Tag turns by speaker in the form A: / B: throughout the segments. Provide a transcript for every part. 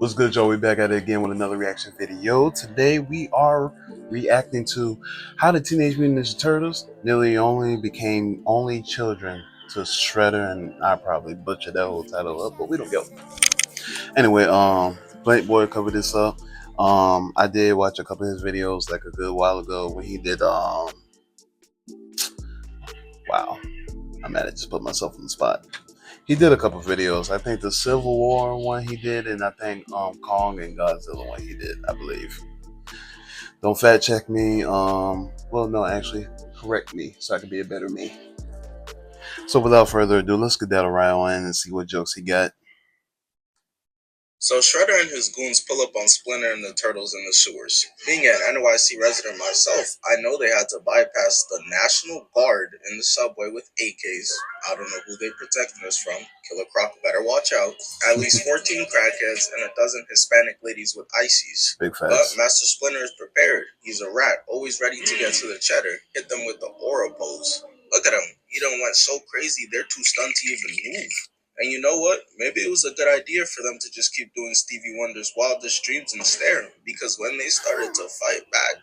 A: What's good, Joe? We back at it again with another reaction video. Today we are reacting to how the Teenage Mutant Ninja Turtles nearly only became only children to Shredder, and I probably butchered that whole title up, but we don't go. Anyway, Blankboy covered this up. I did watch a couple of his videos like a good while ago when he did wow, I'm mad I just put myself on the spot. He did a couple of videos. I think the Civil War one he did, and I think Kong and Godzilla one he did, I believe. Don't fact check me. Well, no, actually, correct me so I can be a better me. So without further ado, let's get that right on and see what jokes he got.
B: So Shredder and his goons pull up on Splinter and the Turtles in the sewers. Being an NYC resident myself, I know they had to bypass the National Guard in the subway with AKs. I don't know who they protected us from. Killer Croc better watch out. At least 14 crackheads and a dozen Hispanic ladies with ices.
A: Big
B: But
A: facts.
B: Master Splinter is prepared. He's a rat, always ready to get to the cheddar. Hit them with the aura pose. Look at him. He done went so crazy they're too stunned to even move. And you know what? Maybe it was a good idea for them to just keep doing Stevie Wonder's Wildest Dreams and stare, because when they started to fight back,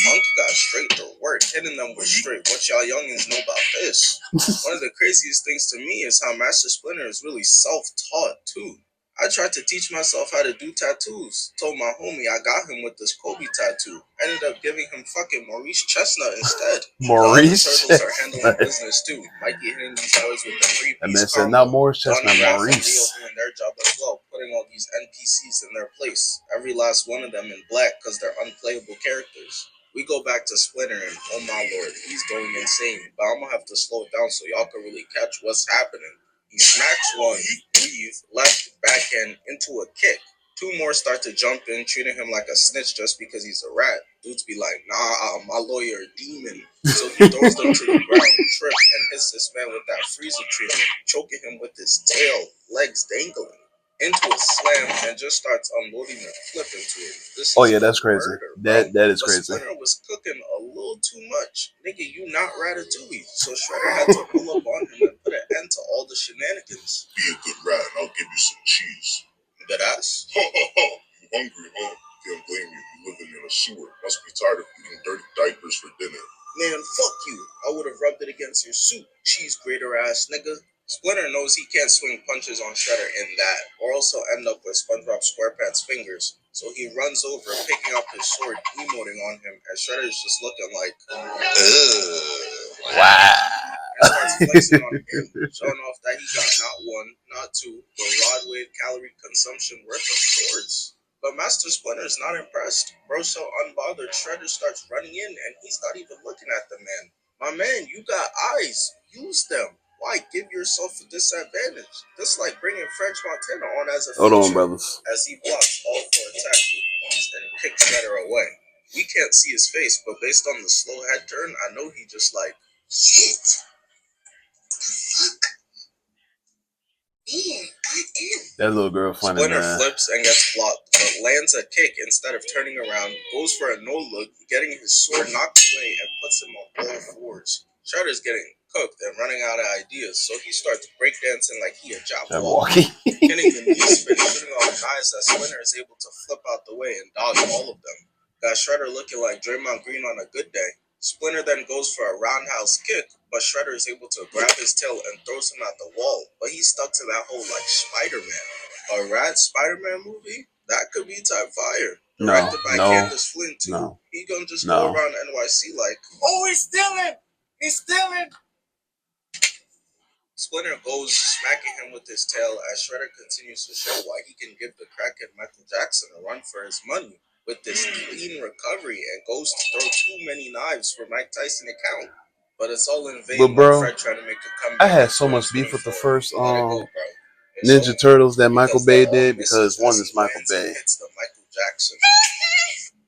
B: Monk got straight to work, hitting them with straight. What y'all youngins know about this? One of the craziest things to me is how Master Splinter is really self-taught too. I tried to teach myself how to do tattoos. Told my homie I got him with this Kobe tattoo. Ended up giving him fucking Maurice Chestnut instead.
A: Maurice
B: The other turtles are handling business too. Mikey hitting these boys with the
A: And
B: three-piece
A: said,
B: combo.
A: not Maurice Chestnut,
B: Donnie, Raph, and Leo
A: Maurice.
B: doing their job as well, putting all these NPCs in their place. Every last one of them in black because they're unplayable characters. We go back to Splinter and oh my lord, he's going insane. But I'm gonna have to slow it down so y'all can really catch what's happening. He smacks one, weave, left, backhand into a kick. Two more start to jump in, treating him like a snitch just because he's a rat. Dudes be like, nah, my lawyer a demon. So he throws them to the ground, trips, and hits this man with that freezer treatment, choking him with his tail, legs dangling. Into a slam and just starts unloading a flip into it. This
A: Oh
B: is
A: yeah, that's crazy.
B: murder, bro.
A: That is
B: But
A: crazy.
B: Splinter was cooking a little too much. Nigga, you not Ratatouille. So Shredder had to pull up on him and put an end to all the shenanigans. Be a good rat and I'll give you some cheese. That ass? Ho ho ho! You hungry, huh? Can't blame you. You living in a sewer. Must be tired of eating dirty diapers for dinner. Man, fuck you. I would have rubbed it against your suit, cheese grater ass nigga. Splinter knows he can't swing punches on Shredder in that, or else he'll end up with SpongeBob SquarePants fingers. So he runs over, picking up his sword, emoting on him, and Shredder's just looking like, ugh.
A: Wow.
B: And starts flexing on him, showing off that he got not one, not two, but rod weight calorie consumption worth of swords. But Master Splinter's not impressed. Bro, so unbothered, Shredder starts running in, and he's not even looking at the man. My man, you got eyes. Use them. Why give yourself a disadvantage? This like bringing French Montana on as a feature.
A: Hold on, brothers.
B: As he blocks all four attacks with ease and kicks Shredder away. We can't see his face, but based on the slow head turn, I know he just like, shit.
A: That little girl funny,
B: Splinter
A: man.
B: flips and gets blocked, but lands a kick instead of turning around, goes for a no-look, getting his sword knocked away and puts him on all fours. Shredder's getting cooked and running out of ideas, so he starts breakdancing like he a Jabberwocky. Hitting the knee spin, shooting off knives that Splinter is able to flip out the way and dodge all of them. Got Shredder looking like Draymond Green on a good day. Splinter then goes for a roundhouse kick, but Shredder is able to grab his tail and throws him at the wall, but he's stuck to that hole like Spider-Man. A rat Spider-Man movie? That could be type fire. Directed by Candace Flynn too. He gonna just go around NYC like, oh, he's stealing! He's stealing! Splinter goes smacking him with his tail as Shredder continues to show why he can give the crackhead Michael Jackson a run for his money with this clean recovery and goes to throw too many knives for Mike Tyson to count. But it's all in vain.
A: But bro,
B: Fred trying to make a comeback.
A: I had so much beef with the first Ninja Turtles that Michael Bay did because one is Michael Bay.
B: Hits the Michael Jackson.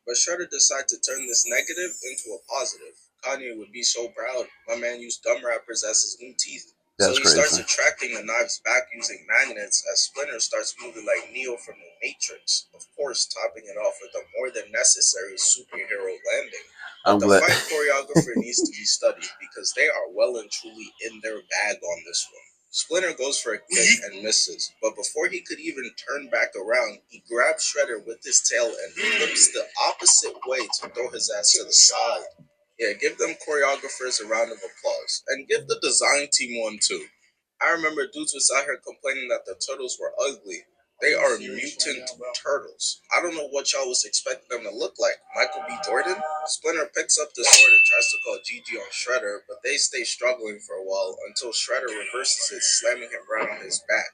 B: But Shredder decided to turn this negative into a positive. Kanye would be so proud. My man used gum wrappers as his new teeth.
A: That's
B: so he
A: crazy.
B: starts attracting the knives back using magnets as Splinter starts moving like Neo from the Matrix. Of course, topping it off with a more than necessary superhero landing. But the fight choreographer needs to be studied because they are well and truly in their bag on this one. Splinter goes for a kick and misses, but before he could even turn back around, he grabs Shredder with his tail and flips the opposite way to throw his ass to the side. Yeah, give them choreographers a round of applause, and give the design team one too. I remember dudes was out here complaining that the turtles were ugly. They are mutant turtles. I don't know what y'all was expecting them to look like. Michael B. Jordan? Splinter picks up the sword and tries to call Gigi on Shredder, but they stay struggling for a while until Shredder reverses it, slamming him right on his back.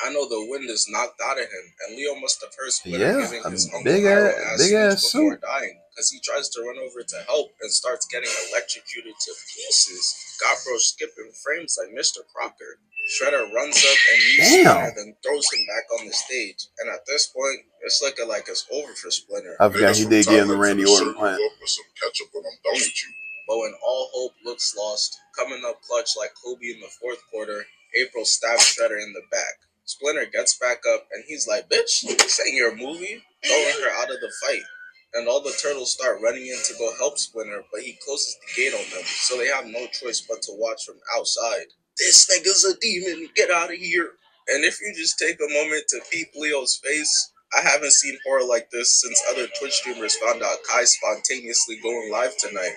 B: I know the wind is knocked out of him, and Leo must have heard Splinter giving his uncle Iron ass speech before dying, because he tries to run over to help and starts getting electrocuted to pieces. Gopro skipping frames like Mr. Crocker. Shredder runs up and meets Splinter, then throws him back on the stage. And at this point, it's looking like it's over for Splinter.
A: I forgot he did give him the Randy Orton plant.
B: With some ketchup when I'm done with you. But when all hope looks lost, coming up clutch like Kobe in the fourth quarter, April stabs Shredder in the back. Splinter gets back up and he's like, "Bitch, this ain't your movie," throwing her out of the fight. And all the turtles start running in to go help Splinter, but he closes the gate on them, so they have no choice but to watch from outside. "This nigga's a demon, get out of here." And if you just take a moment to peep Leo's face, I haven't seen horror like this since other Twitch streamers found out Kai spontaneously going live tonight.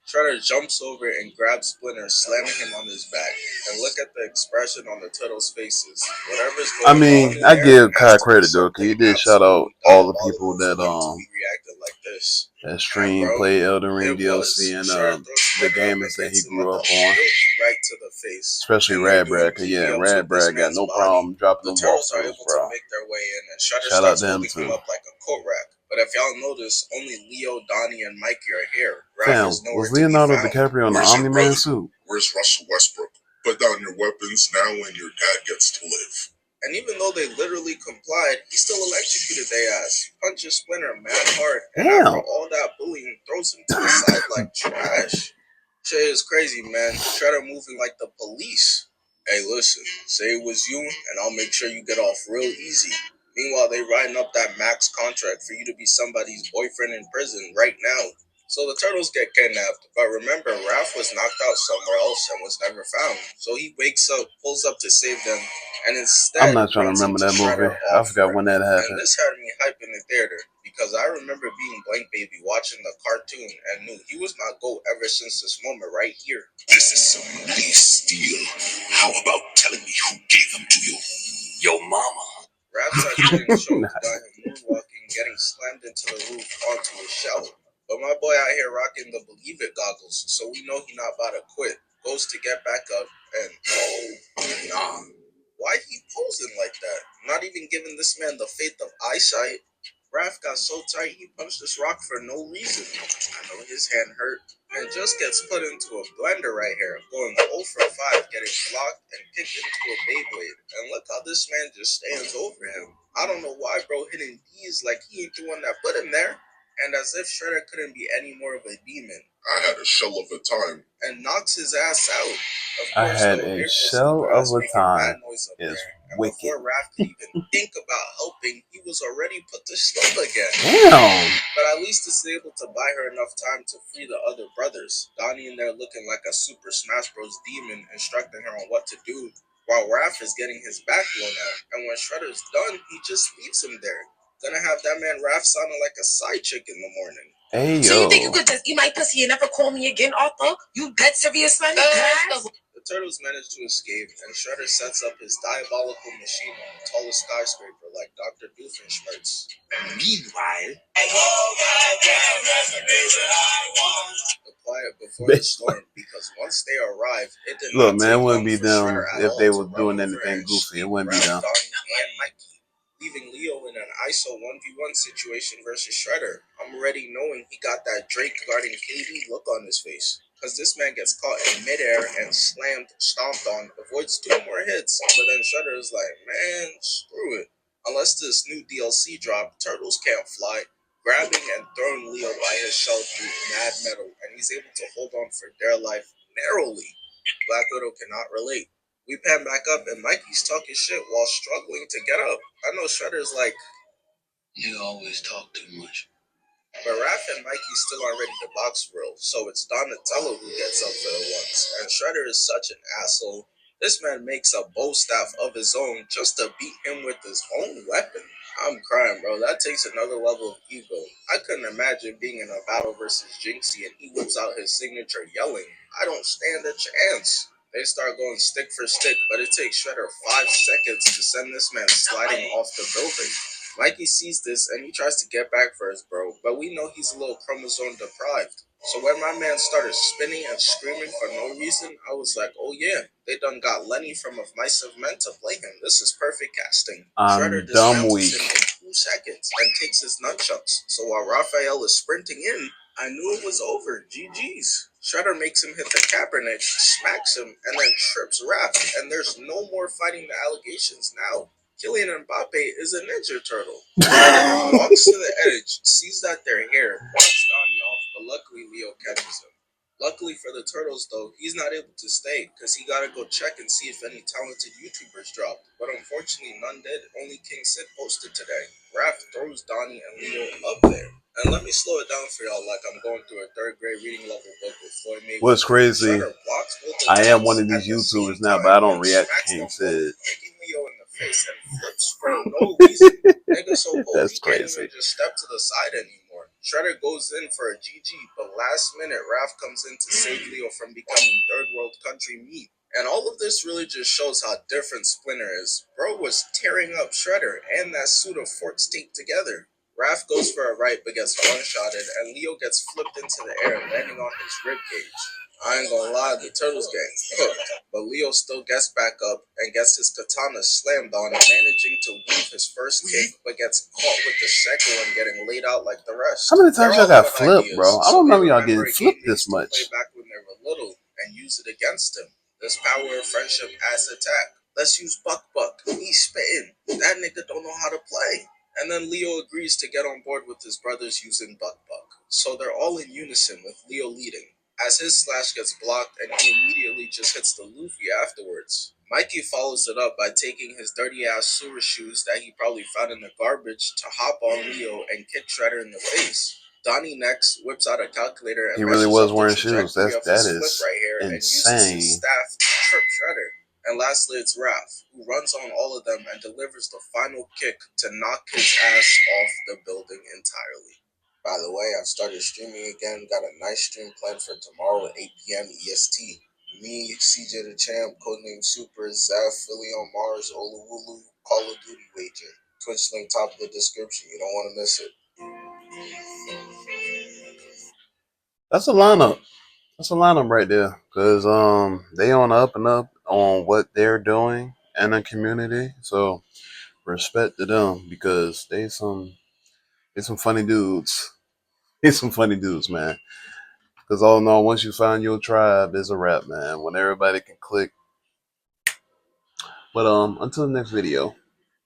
B: Shredder jumps over and grabs Splinter, slamming him on his back. And look at the expression on the turtles' faces. Whatever's going on in
A: I
B: there
A: give Kai
B: has to be
A: credit though, cause he
B: something
A: did shout out
B: absolutely
A: all the people
B: diabolical
A: that
B: for him to be reacting like this.
A: that stream, play Elden Ring DLC, and the gamers that he grew up on,
B: right to the face.
A: especially Rad Brad. Cause yeah, Rad Brad got no problem dropping them
B: Turtles are
A: walkthroughs,
B: able
A: bro.
B: to make their way in, and Shredder
A: Shout out
B: starts
A: to him
B: holding him
A: too.
B: up like a coat rack. But if y'all notice, only Leo, Donnie, and Mikey are here.
A: Fam, was Leonardo DiCaprio in the Omni-Man suit?
B: Where's Russell Westbrook? Put down your weapons now and your dad gets to live. And even though they literally complied, he still electrocuted their ass, punches Splinter mad hard, and after all that bullying, throws him to the side like trash. Shit is crazy, man. Shredder moving like the police. Hey, listen, say it was you, and I'll make sure you get off real easy. Meanwhile, they writing up that max contract for you to be somebody's boyfriend in prison right now. So the turtles get kidnapped, but remember, Raph was knocked out somewhere else and was never found. So he wakes up, pulls up to save them, and instead
A: I'm not trying to remember that movie. I forgot when that happened.
B: And this had me hype in the theater because I remember being Blank Baby watching the cartoon and knew he was not GOAT ever since this moment right here.
C: This is some nice steel. How about telling me who gave them to you? Your mama.
B: Raph starts getting choked, got him moonwalking, getting slammed into the roof onto his shelf. But my boy out here rocking the Believe It goggles, so we know he not about to quit. Goes to get back up, and oh, nah. Why he posing like that? Not even giving this man the faith of eyesight? Raph got so tight he punched this rock for no reason. I know his hand hurt, and just gets put into a blender right here, going 0 for 5, getting blocked and kicked into a Beyblade. And look how this man just stands over him. I don't know why bro hitting D's like he ain't the one that put him there. And as if Shredder couldn't be any more of a demon.
C: I had a shell of a time.
B: And knocks his ass out. Of
A: I
B: course,
A: had
B: though,
A: a
B: April's
A: shell of a time is
B: and
A: wicked.
B: before Raph could even think about helping, he was already put to sleep again.
A: Damn.
B: But at least it's able to buy her enough time to free the other brothers. Donnie in there looking like a Super Smash Bros. Demon, instructing her on what to do, while Raph is getting his back blown out. And when Shredder's done, he just leaves him there. Gonna have that man Raph sounding like a side chick in the morning.
A: Hey,
D: so you think you could just eat my pussy and never call me again, Arthur? You dead serious, man?
B: The turtles manage to escape, and Shredder sets up his diabolical machine on the tallest skyscraper like Dr. Doofenshmirtz.
C: Meanwhile,
B: the quiet before the storm, because once they arrive, it did
A: look,
B: not
A: man, it
B: take
A: wouldn't
B: long
A: be
B: for
A: them
B: Shredder at
A: if
B: all
A: they
B: to
A: was
B: run
A: doing
B: over
A: anything
B: and
A: goofy. It
B: sweep
A: wouldn't be
B: Raph,
A: them.
B: Donnie, and Mikey, leaving Leo in an ISO 1v1 situation versus Shredder. I'm already knowing he got that Drake guarding KD look on his face. Because this man gets caught in midair and slammed, stomped on, avoids 2 more hits, but then Shredder is like, man, screw it. Unless this new DLC drop, Turtles can't fly, grabbing and throwing Leo by his shell through mad metal, and he's able to hold on for dear life narrowly. Black Widow cannot relate. We pan back up and Mikey's talking shit while struggling to get up. I know Shredder's like,
C: you always talk too much.
B: but Raph and Mikey still aren't ready to box for real, so it's Donatello who gets up for the once. And Shredder is such an asshole. This man makes a bow staff of his own just to beat him with his own weapon. I'm crying, bro. That takes another level of ego. I couldn't imagine being in a battle versus Jinxie and he whips out his signature yelling, "I don't stand a chance." They start going stick for stick, but it takes Shredder 5 seconds to send this man sliding off the building. Mikey sees this and he tries to get back for his bro, but we know he's a little chromosome deprived. So when my man started spinning and screaming for no reason, I was like, oh yeah, they done got Lenny from Of Mice of Men to play him. This is perfect casting. Shredder
A: I'm dumb
B: dismantles
A: weak.
B: him in 2 seconds and takes his nunchucks. So while Raphael is sprinting in, I knew it was over. GG's. Shredder makes him hit the Kaepernick, smacks him, and then trips Raph, and there's no more fighting the allegations now. Killian Mbappe is a Ninja Turtle. Shredder walks to the edge, sees that they're here, wants Donnie off, but luckily Leo catches him. Luckily for the Turtles, though, he's not able to stay because he gotta go check and see if any talented YouTubers dropped. But unfortunately, none did. Only King Sid posted today. Raph throws Donnie and Leo up there. And let me slow it down for y'all like I'm going through a third grade reading level book with Floyd Mayweather.
A: What's crazy,
B: Shredder blocks both of
A: I am one
B: those
A: of these
B: at the same
A: YouTubers now,
B: time
A: but I don't
B: and
A: react to
B: smacks
A: King
B: them
A: Sid.
B: both, kicking Leo in the face and flips for no reason. Nigga so old
A: That's
B: he can't
A: crazy.
B: even just step to the side anymore. Shredder goes in for a GG, but last minute Raph comes in to save Leo from becoming third world country meat. And all of this really just shows how different Splinter is. Bro was tearing up Shredder and that suit of forks taped together. Raph goes for a right but gets one-shotted, and Leo gets flipped into the air, landing on his ribcage. I ain't gonna lie, the Turtles gang cooked, but Leo still gets back up and gets his katana slammed on, managing to weave his first kick, but gets caught with the second one, getting laid out like the rest.
A: How many times y'all got flipped,
B: Ideas,
A: bro? I
B: so
A: don't
B: they
A: remember y'all getting
B: remember a game
A: flipped
B: they
A: this
B: used to play
A: much.
B: back when they were little and use it against him. This power of friendship as attack. Let's use Buck Buck. He's spitting. That nigga don't know how to play. And then Leo agrees to get on board with his brothers using Buck Buck. So they're all in unison with Leo leading, as his slash gets blocked and he immediately just hits the Luffy afterwards. Mikey follows it up by taking his dirty ass sewer shoes that he probably found in the garbage to hop on Leo and kick Shredder in the face. Donnie next whips out a calculator and
A: He really
B: measures
A: was
B: up the
A: wearing shoes.
B: trajectory of
A: That
B: his flip
A: is
B: right here and uses
A: insane.
B: his staff to trip Shredder. And lastly, it's Raph, who runs on all of them and delivers the final kick to knock his ass off the building entirely. By the way, I've started streaming again. Got a nice stream planned for tomorrow at 8 p.m. EST. Me, CJ the Champ, codename Super, Zeph, Philly on Mars, Oluwulu, Call of Duty Wager. Twitch link top of the description. You don't want to miss it.
A: That's a lineup. That's a lineup right there. Cause they on the up and up on what they're doing in the community. So respect to them because they some funny dudes. They some funny dudes, man. Cause all in all, once you find your tribe, it's a wrap, man. When everybody can click. But until the next video.